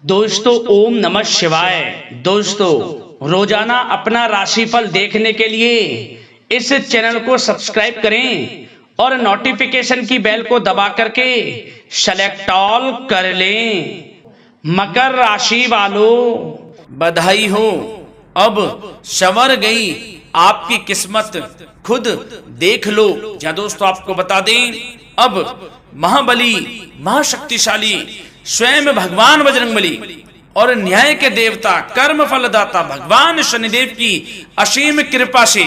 दोस्तों ओम नमः शिवाय। दोस्तों रोजाना अपना राशिफल देखने के लिए इस चैनल को सब्सक्राइब करें और नोटिफिकेशन की बेल को दबा करके सेलेक्ट ऑल कर लें। मकर राशि वालों, बधाई हो, अब संवर गई आपकी किस्मत, खुद देख लो। या दोस्तों आपको बता दें, अब महाबली महाशक्तिशाली स्वयं भगवान बजरंगबली और न्याय के देवता कर्म फलदाता भगवान शनिदेव की असीम कृपा से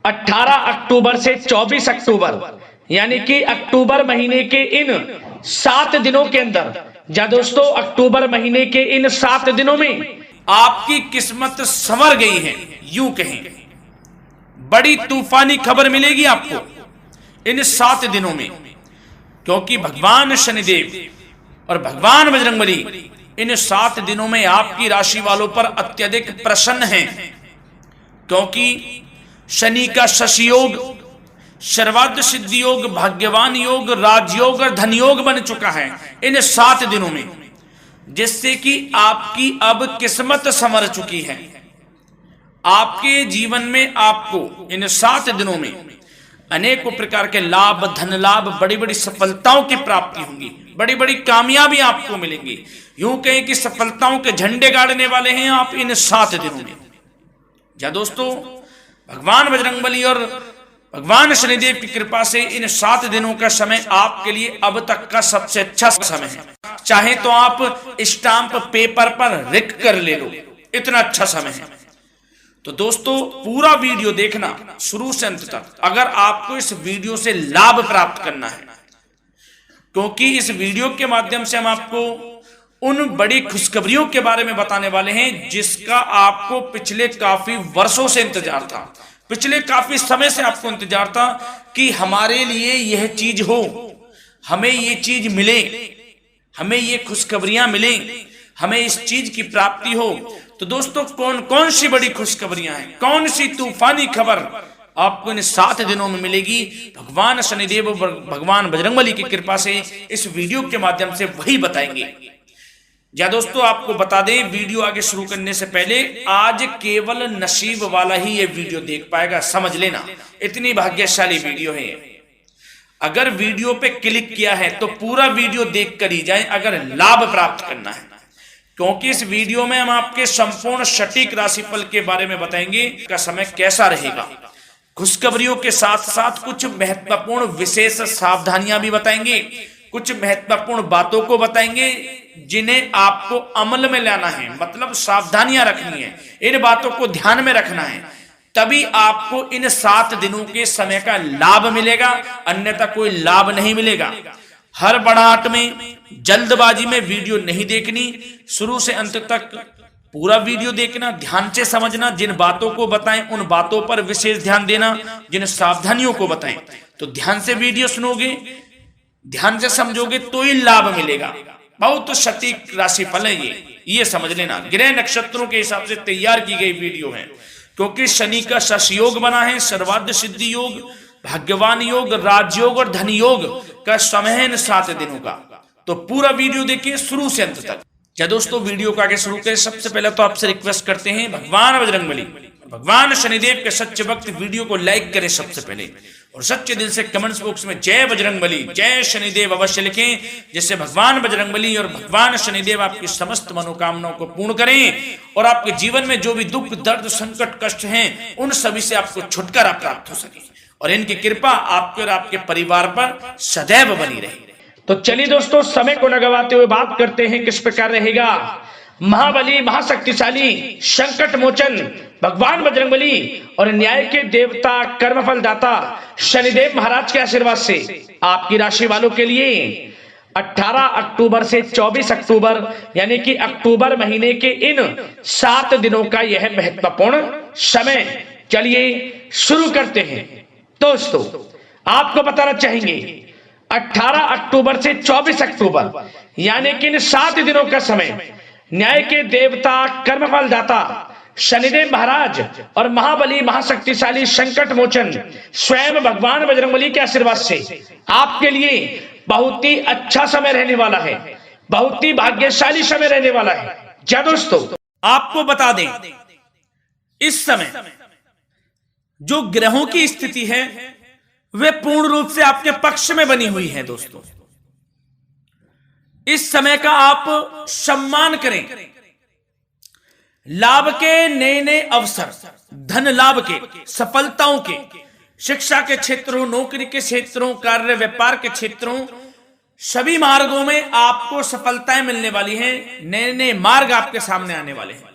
18 अक्टूबर से 24 अक्टूबर यानी कि अक्टूबर महीने के इन 7 दिनों के अंदर, या दोस्तों अक्टूबर महीने के इन 7 दिनों में आपकी किस्मत संवर गई है। यूं कहें, बड़ी तूफानी खबर मिलेगी आपको इन 7 दिनों में, क्योंकि भगवान शनिदेव और भगवान बजरंगबली इन 7 दिनों में आपकी राशि वालों पर अत्यधिक प्रसन्न हैं, क्योंकि शनि का शशि योग, सर्वार्थ सिद्धि योग, भाग्यवान योग, राजयोग और धन योग बन चुका है इन 7 दिनों में, जिससे कि आपकी अब किस्मत संवर चुकी है। आपके जीवन में आपको इन 7 दिनों में अनेकों प्रकार के लाभ, धन लाभ, बड़ी बड़ी सफलताओं की प्राप्ति होंगी, बड़ी बड़ी कामयाबी आपको मिलेंगी। यूं कहें कि सफलताओं के झंडे गाड़ने वाले हैं आप इन 7 दिनों में। या दोस्तों भगवान बजरंगबली और भगवान शनिदेव की कृपा से इन 7 दिनों का समय आपके लिए अब तक का सबसे अच्छा समय है। चाहे तो आप स्टाम्प पेपर पर लिख कर ले लो, इतना अच्छा समय है। तो दोस्तों पूरा वीडियो देखना शुरू से अंत तक, अगर आपको इस वीडियो से लाभ प्राप्त करना है, क्योंकि इस वीडियो के माध्यम से हम आपको उन बड़ी खुशखबरियों के बारे में बताने वाले हैं जिसका आपको पिछले काफी वर्षों से इंतजार था, पिछले काफी समय से आपको इंतजार था कि हमारे लिए यह चीज हो, हमें ये चीज मिले, हमें ये खुशखबरियां मिले, हमें इस चीज की प्राप्ति हो। तो दोस्तों कौन कौन सी बड़ी खुशखबरियां हैं, कौन सी तूफानी खबर आपको इन 7 दिनों में मिलेगी, भगवान शनिदेव और भगवान बजरंगबली की कृपा से इस वीडियो के माध्यम से वही बताएंगे। या दोस्तों आपको बता दें, वीडियो आगे शुरू करने से पहले आज केवल नसीब वाला ही ये वीडियो देख पाएगा, समझ लेना, इतनी भाग्यशाली वीडियो है। अगर वीडियो पे क्लिक किया है तो पूरा वीडियो देख कर ही जाए अगर लाभ प्राप्त करना है, क्योंकि इस वीडियो में हम आपके संपूर्ण सटीक राशिफल के बारे में बताएंगे का समय कैसा रहेगा। खुशखबरियों के साथ साथ कुछ महत्वपूर्ण विशेष सावधानियां भी बताएंगे, कुछ महत्वपूर्ण बातों को बताएंगे जिन्हें आपको अमल में लाना है, मतलब सावधानियां रखनी है, इन बातों को ध्यान में रखना है, तभी आपको इन 7 दिनों के समय का लाभ मिलेगा, अन्यथा कोई लाभ नहीं मिलेगा। हर बड़ाहट में, जल्दबाजी में वीडियो नहीं देखनी, शुरू से अंत तक पूरा वीडियो देखना, ध्यान से समझना, जिन बातों को बताएं उन बातों पर विशेष ध्यान देना, जिन सावधानियों को बताएं तो ध्यान से वीडियो सुनोगे, ध्यान से समझोगे तो ही लाभ मिलेगा। बहुत सटीक राशिफल है ये समझ लेना। ग्रह नक्षत्रों के हिसाब से तैयार की गई वीडियो है, क्योंकि शनि का शश योग बना है, सर्वार्थ सिद्धि योग, भाग्यवान योग, राजयोग और धन योग का समय है इन 7 दिनों का। तो पूरा वीडियो देखिए शुरू से अंत तक। या दोस्तों वीडियो को आगे शुरू करें, सबसे पहले तो आपसे रिक्वेस्ट करते हैं, भगवान बजरंगबली भगवान शनिदेव के सच्चे भक्त वीडियो को लाइक करें सबसे पहले, और सच्चे दिल से कमेंट्स बॉक्स में जय बजरंगबली, जय शनिदेव अवश्य लिखें, जिससे भगवान बजरंगबली और भगवान शनिदेव आपकी समस्त मनोकामनाओं को पूर्ण करें और आपके जीवन में जो भी दुख, दर्द, संकट, कष्ट हैं उन सभी से आपको छुटकारा प्राप्त हो सके और इनकी कृपा आपके और आपके परिवार पर सदैव बनी रहे। तो चलिए दोस्तों समय को न गवाते हुए बात करते हैं किस प्रकार रहेगा महाबली महाशक्तिशाली संकट मोचन भगवान बजरंगबली और न्याय के देवता कर्मफल दाता शनिदेव महाराज के आशीर्वाद से आपकी राशि वालों के लिए 18 अक्टूबर से 24 अक्टूबर यानी कि अक्टूबर महीने के इन 7 दिनों का यह महत्वपूर्ण समय। चलिए शुरू करते हैं। दोस्तों आपको बताना चाहेंगे 18 अक्टूबर से 24 अक्टूबर यानी कि इन 7 दिनों का समय न्याय के देवता कर्मफल दाता शनिदेव महाराज और महाबली महाशक्तिशाली संकट मोचन स्वयं भगवान बजरंगबली के आशीर्वाद से आपके लिए बहुत ही अच्छा समय रहने वाला है। बहुत ही भाग्यशाली समय रहने वाला है। क्या दोस्तों, आपको बता दें, इस समय जो ग्रहों की स्थिति है वे पूर्ण रूप से आपके पक्ष में बनी हुई है। दोस्तों, इस समय का आप सम्मान करें। लाभ के नए नए अवसर, धन लाभ के, सफलताओं के, शिक्षा के क्षेत्रों, नौकरी के क्षेत्रों, कार्य व्यापार के क्षेत्रों, सभी मार्गों में आपको सफलताएं मिलने वाली हैं। नए नए मार्ग आपके सामने आने वाले हैं।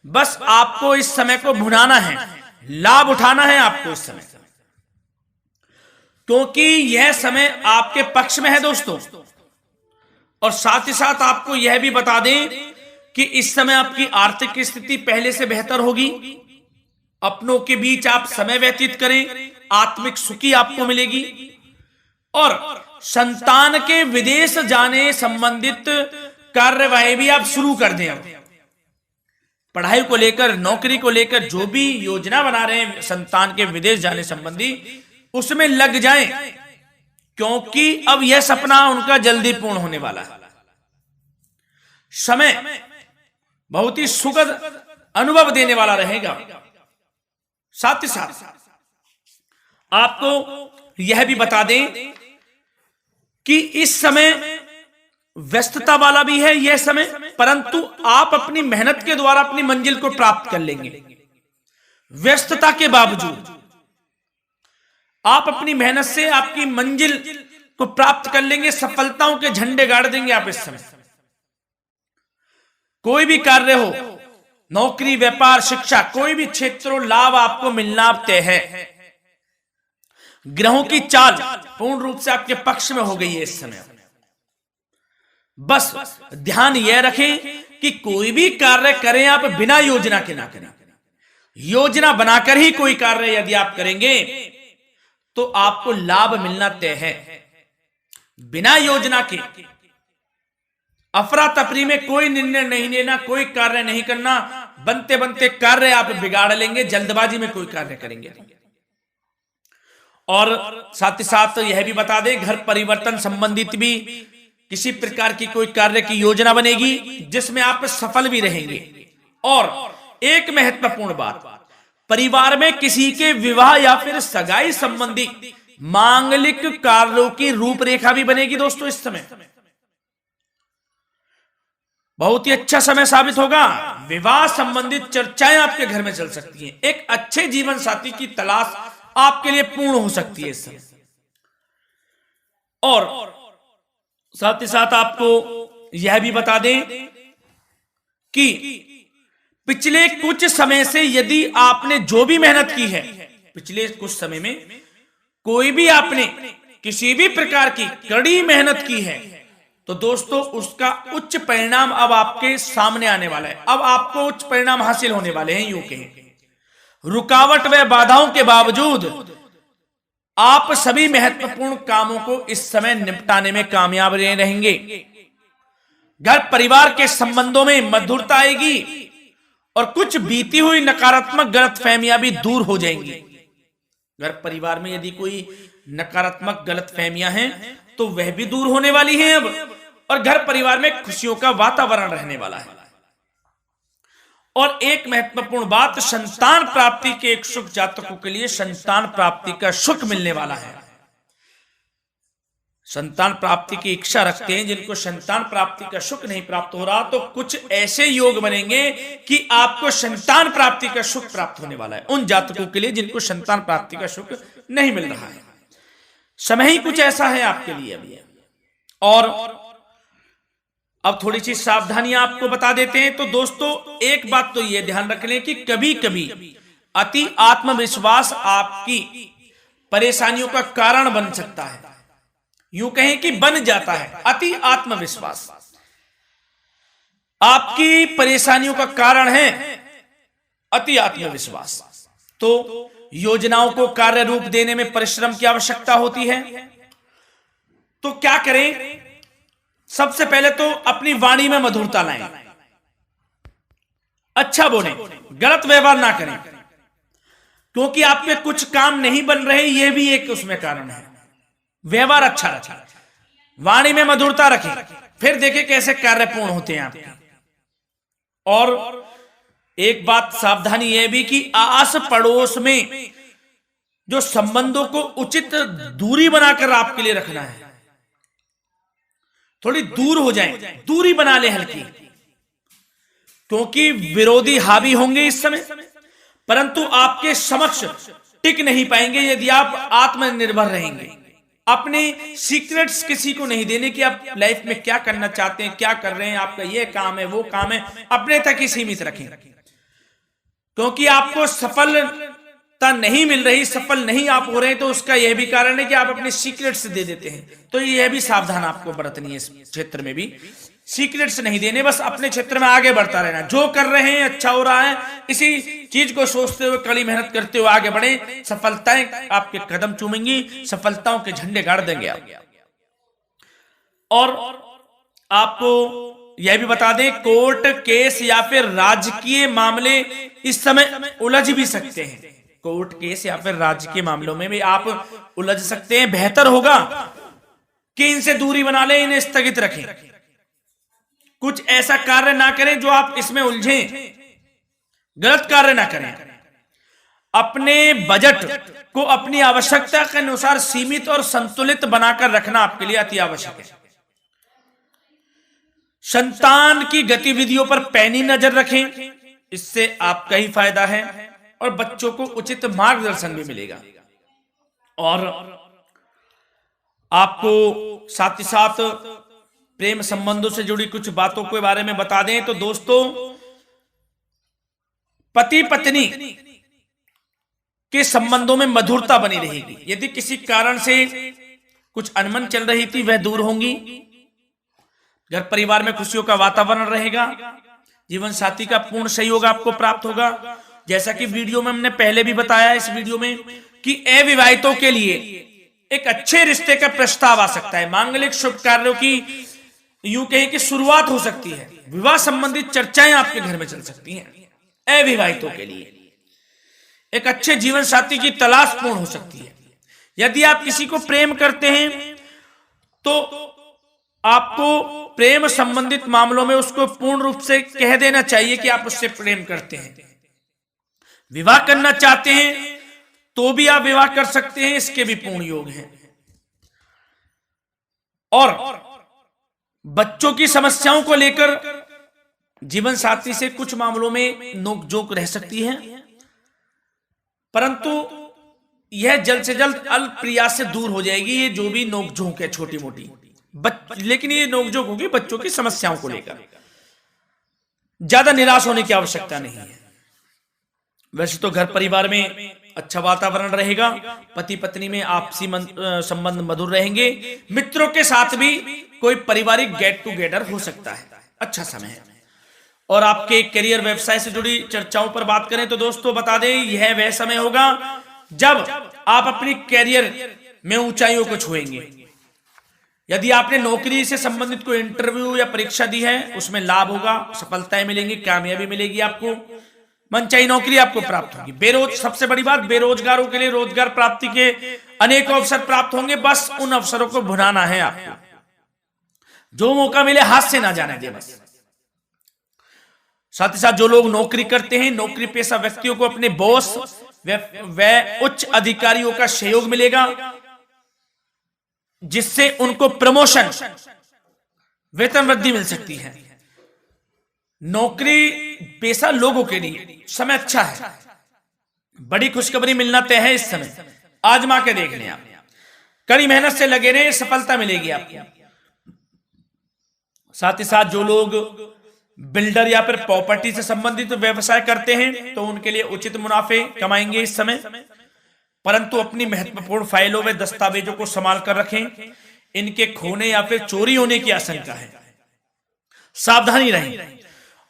बस आपको इस समय को भुनाना है, लाभ उठाना है आपको इस समय, क्योंकि यह समय आपके पक्ष में है दोस्तों। और साथ ही साथ आपको यह भी बता दें कि इस समय आपकी आर्थिक स्थिति पहले से बेहतर होगी। अपनों के बीच आप समय व्यतीत करें, आत्मिक सुखी आपको मिलेगी। और संतान के विदेश जाने संबंधित कार्यवाही भी आप शुरू कर दें। अब पढ़ाई को लेकर, नौकरी को लेकर जो भी योजना बना रहे हैं संतान के विदेश जाने संबंधी, उसमें लग जाएं, क्योंकि अब यह सपना उनका जल्दी पूर्ण होने वाला है। समय बहुत ही सुखद अनुभव देने वाला रहेगा। साथ ही साथ आपको यह भी बता दें कि इस समय व्यस्तता वाला भी है यह समय, परंतु आप अपनी मेहनत के द्वारा अपनी मंजिल को प्राप्त कर लेंगे। व्यस्तता के बावजूद आप अपनी मेहनत से आपकी मंजिल को प्राप्त कर लेंगे। सफलताओं के झंडे गाड़ देंगे आप इस समय। कोई भी कार्य हो, नौकरी, व्यापार, शिक्षा, कोई भी क्षेत्रों, लाभ आपको मिलना तय है। ग्रहों की चाल पूर्ण रूप से आपके पक्ष में हो गई है इस समय। बस ध्यान यह रखें कि कोई भी कार्य करें आप बिना योजना के ना करें। योजना बनाकर ही कोई कार्य यदि आप करेंगे तो आपको लाभ मिलना तय है। बिना योजना के अफरा तफरी में कोई निर्णय नहीं लेना, कोई कार्य नहीं करना। बनते बनते कार्य आप बिगाड़ लेंगे, जल्दबाजी में कोई कार्य करेंगे। और साथ ही साथ यह भी बता दें, घर परिवर्तन संबंधित भी किसी प्रकार की कोई कार्य की योजना बनेगी जिसमें आप सफल भी रहेंगे। और एक महत्वपूर्ण बात, परिवार में किसी के विवाह या फिर सगाई संबंधी मांगलिक कार्यों की रूपरेखा भी बनेगी दोस्तों। इस समय बहुत ही अच्छा समय साबित होगा। विवाह संबंधित चर्चाएं आपके घर में चल सकती हैं। एक अच्छे जीवन साथी की तलाश आपके लिए पूर्ण हो सकती है इस समय। और साथ ही साथ आपको यह भी बता दें कि पिछले कुछ समय से यदि आपने जो भी मेहनत की है, पिछले कुछ समय में कोई भी आपने किसी भी प्रकार की कड़ी मेहनत की है, तो दोस्तों उसका उच्च परिणाम अब आपके सामने आने वाला है। अब आपको उच्च परिणाम हासिल होने वाले हैं। यूं कहें रुकावट व बाधाओं के बावजूद आप सभी महत्वपूर्ण कामों को इस समय निपटाने में कामयाब रहेंगे। घर परिवार के संबंधों में मधुरता आएगी और कुछ बीती हुई नकारात्मक गलतफहमियां भी दूर हो जाएंगी। घर परिवार में यदि कोई नकारात्मक गलतफहमियां हैं तो वह भी दूर होने वाली हैं अब, और घर परिवार में खुशियों का वातावरण रहने वाला है। और एक महत्वपूर्ण बात, संतान प्राप्ति के इच्छुक जातकों के लिए संतान प्राप्ति का सुख मिलने वाला है। संतान प्राप्ति की इच्छा रखते हैं जिनको संतान प्राप्ति का सुख नहीं प्राप्त हो रहा, तो कुछ ऐसे योग बनेंगे कि आपको संतान प्राप्ति का सुख प्राप्त होने वाला है। उन जातकों के लिए जिनको संतान प्राप्ति का सुख नहीं मिल रहा है, समय ही कुछ ऐसा है आपके लिए अभी। और अब थोड़ी सी सावधानियां आपको बता देते हैं। तो दोस्तों एक बात तो यह ध्यान रख लें कि कभी कभी अति आत्मविश्वास आपकी परेशानियों का कारण बन सकता है। यूं कहें कि बन जाता है। अति आत्मविश्वास आपकी परेशानियों का कारण है। अति आत्मविश्वास तो योजनाओं को कार्य रूप देने में परिश्रम की आवश्यकता होती है। तो क्या करें? सबसे पहले तो अपनी वाणी में मधुरता लाएं, अच्छा बोलें, गलत व्यवहार ना करें, क्योंकि आपके कुछ काम नहीं बन रहे, यह भी एक उसमें कारण है। व्यवहार अच्छा रखें, वाणी में मधुरता रखें, फिर देखें कैसे कार्य पूर्ण होते हैं आपके। और एक बात सावधानी यह भी कि आस पड़ोस में जो संबंधों को उचित दूरी बनाकर आपके लिए रखना है, थोड़ी दूर हो जाए, दूरी बना ले हल्की, क्योंकि विरोधी हावी होंगे इस समय, परंतु आपके समक्ष टिक नहीं पाएंगे यदि आप आत्मनिर्भर रहेंगे। अपने सीक्रेट्स किसी को नहीं देने कि आप लाइफ में क्या करना चाहते हैं, क्या कर रहे हैं, आपका ये काम है, वो काम है, अपने तक ही सीमित रखें, क्योंकि आपको सफलता नहीं मिल रही, सफल नहीं आप हो रहे हैं, तो उसका यह भी कारण है कि आप अपने सीक्रेट्स दे देते हैं। तो यह भी सावधान आपको बरतनी है, इस क्षेत्र में भी सीक्रेट्स नहीं देने, बस अपने क्षेत्र में आगे बढ़ता रहना, जो कर रहे हैं अच्छा हो रहा है, इसी चीज को सोचते हुए कड़ी मेहनत करते हुए आगे बढ़े, सफलताएं आपके कदम चूमेंगी, सफलताओं के झंडे गाड़ देंगे आप। और आपको यह भी बता दें, कोर्ट केस या फिर राजकीय मामले इस समय उलझ भी सकते हैं। कोर्ट केस या फिर राजकीय मामलों में भी आप उलझ सकते हैं। बेहतर होगा कि इनसे दूरी बना लें, इन्हें स्थगित रखें, कुछ ऐसा कार्य ना करें जो आप इसमें उलझें, गलत कार्य ना करें। अपने बजट को अपनी आवश्यकता के अनुसार सीमित और संतुलित बनाकर रखना आपके लिए अति आवश्यक है। संतान की गतिविधियों पर पैनी नजर रखें, इससे आपका ही फायदा है और बच्चों को उचित मार्गदर्शन भी मिलेगा। और आपको साथ ही साथ प्रेम संबंधों से जुड़ी कुछ बातों के बारे में बता दें तो दोस्तों, पति पत्नी के संबंधों में मधुरता बनी रहेगी। यदि किसी कारण से कुछ अनबन चल रही थी वह दूर होंगी, घर परिवार में खुशियों का वातावरण रहेगा, जीवन साथी का पूर्ण सहयोग आपको प्राप्त होगा। जैसा कि वीडियो में हमने पहले भी बताया इस वीडियो में कि अविवाहितों के लिए एक अच्छे रिश्ते का प्रस्ताव आ सकता है, मांगलिक शुभ कार्यों की यूं कहें कि शुरुआत हो सकती है, विवाह संबंधित चर्चाएं आपके घर में चल सकती हैं। अविवाहितों के लिए एक अच्छे जीवन साथी की तलाश पूर्ण हो सकती है। यदि आप किसी को प्रेम करते हैं तो आपको प्रेम संबंधित मामलों में उसको पूर्ण रूप से कह देना चाहिए कि आप उससे प्रेम करते हैं। विवाह करना चाहते हैं तो भी आप विवाह कर सकते हैं, इसके भी पूर्ण योग हैं। और बच्चों की समस्याओं को लेकर जीवन साथी से कुछ मामलों में नोकझोंक रह सकती है, परंतु यह जल्द से जल्द अल्प प्रयास से दूर हो जाएगी। ये जो भी नोकझोंक है छोटी मोटी, लेकिन ये नोकझोंक होगी बच्चों की समस्याओं को लेकर। ज्यादा निराश होने की आवश्यकता नहीं है। वैसे तो घर परिवार में अच्छा वातावरण रहेगा, पति पत्नी में आपसी संबंध मधुर रहेंगे, मित्रों के साथ भी कोई पारिवारिक गेट टुगेदर हो सकता है, अच्छा समय है। और आपके करियर व्यवसाय से जुड़ी चर्चाओं पर बात करें तो दोस्तों बता दें, यह वह समय होगा जब आप अपनी करियर में ऊंचाइयों को छुएंगे। यदि आपने नौकरी से संबंधित कोई इंटरव्यू या परीक्षा दी है, उसमें लाभ होगा, सफलताएं मिलेंगी, कामयाबी मिलेगी, आपको मनचाही नौकरी आपको प्राप्त होगी। सबसे बड़ी बात, बेरोजगारों के लिए रोजगार प्राप्ति के अनेक अवसर प्राप्त होंगे, बस उन अवसरों को भुनाना है आपको। जो मौका मिले हाथ से ना जाने दे बस। साथ ही साथ जो लोग नौकरी करते हैं, नौकरी पेशा व्यक्तियों को अपने बॉस व उच्च अधिकारियों का सहयोग मिलेगा, जिससे उनको प्रमोशन, वेतन वृद्धि मिल सकती है। नौकरी पेशा लोगों के लिए समय अच्छा है, बड़ी खुशखबरी मिलना तय है इस समय, आजमा के देख लें आप। कड़ी मेहनत से लगे रहे, सफलता मिलेगी आपको। साथ ही साथ जो लोग बिल्डर या फिर प्रॉपर्टी से संबंधित व्यवसाय करते हैं तो उनके लिए उचित मुनाफे कमाएंगे इस समय, परंतु अपनी महत्वपूर्ण फाइलों व दस्तावेजों को संभाल कर रखें, इनके खोने या फिर चोरी होने की आशंका है, सावधानी रहें।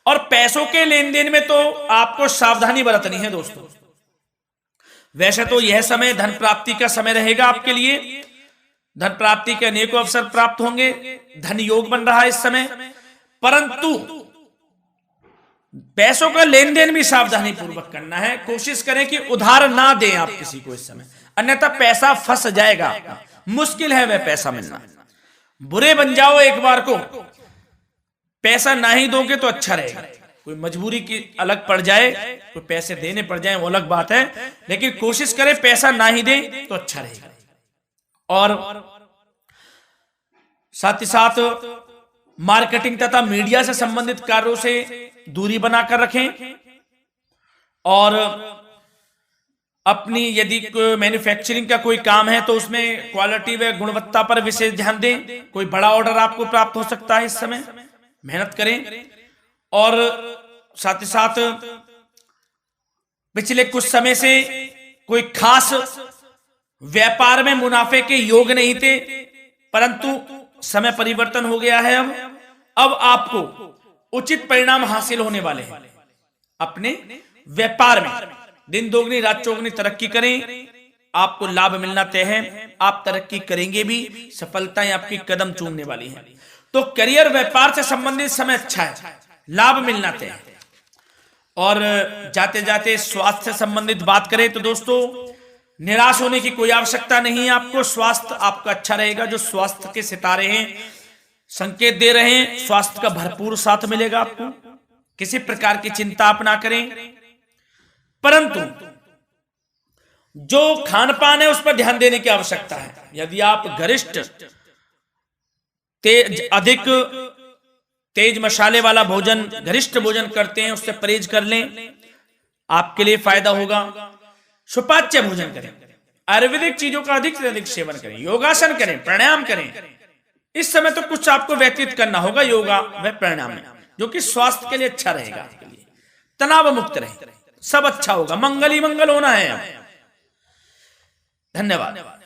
और पैसों के लेन देन में तो आपको सावधानी बरतनी है दोस्तों। वैसे तो यह समय धन प्राप्ति का समय रहेगा आपके लिए, धन प्राप्ति के अनेकों अवसर प्राप्त होंगे, धन योग बन रहा है इस समय, परंतु पैसों का लेन देन भी सावधानी पूर्वक करना है। कोशिश करें कि उधार ना दें आप किसी को इस समय, अन्यथा पैसा फंस जाएगा आपका, मुश्किल है वह पैसा मिलना। बुरे बन जाओ एक बार को पैसा ना ही दोगे तो अच्छा रहेगा। कोई मजबूरी की अलग पड़ जाए, कोई पैसे देने पड़ जाए वो अलग बात है, लेकिन कोशिश करें पैसा ना ही दें तो अच्छा रहेगा। और साथ ही साथ मार्केटिंग तथा मीडिया से संबंधित कार्यों से दूरी बनाकर रखें। और अपनी यदि मैन्युफैक्चरिंग का कोई काम है तो उसमें क्वालिटी व गुणवत्ता पर विशेष ध्यान दें। कोई बड़ा ऑर्डर आपको प्राप्त हो सकता है, इस समय मेहनत करें। और साथ ही साथ पिछले कुछ समय से कोई खास व्यापार में मुनाफे के योग नहीं थे, परंतु समय परिवर्तन हो गया है। अब आपको उचित परिणाम हासिल होने वाले हैं। अपने व्यापार में दिन दोगुनी रात चौगुनी तरक्की करें, आपको लाभ मिलना तय है। आप तरक्की करेंगे भी, सफलताएं आपकी कदम चूमने वाली हैं। तो करियर व्यापार से संबंधित समय अच्छा है, लाभ मिलना तय है। और जाते जाते स्वास्थ्य से संबंधित बात करें तो दोस्तों निराश होने की कोई आवश्यकता नहीं है। आपको स्वास्थ्य आपका अच्छा रहेगा। जो स्वास्थ्य के सितारे हैं संकेत दे रहे हैं, स्वास्थ्य का भरपूर साथ मिलेगा आपको। किसी प्रकार की चिंता आप ना करें, परंतु जो खान पान है उस पर ध्यान देने की आवश्यकता है। यदि आप गरिष्ठ अधिक तेज मसाले वाला भोजन, गरिष्ठ भोजन करते हैं, उससे परहेज कर लें, आपके लिए फायदा होगा। सुपाच्य भोजन करें, आयुर्वेदिक चीजों का अधिक से अधिक सेवन करें, योगासन करें, प्राणायाम करें। इस समय तो कुछ आपको व्यतीत करना होगा योगा व प्राणायाम में, जो कि स्वास्थ्य के लिए अच्छा रहेगा, आपके लिए तनाव मुक्त रहे, सब अच्छा होगा। मंगल ही मंगल होना है। धन्यवाद।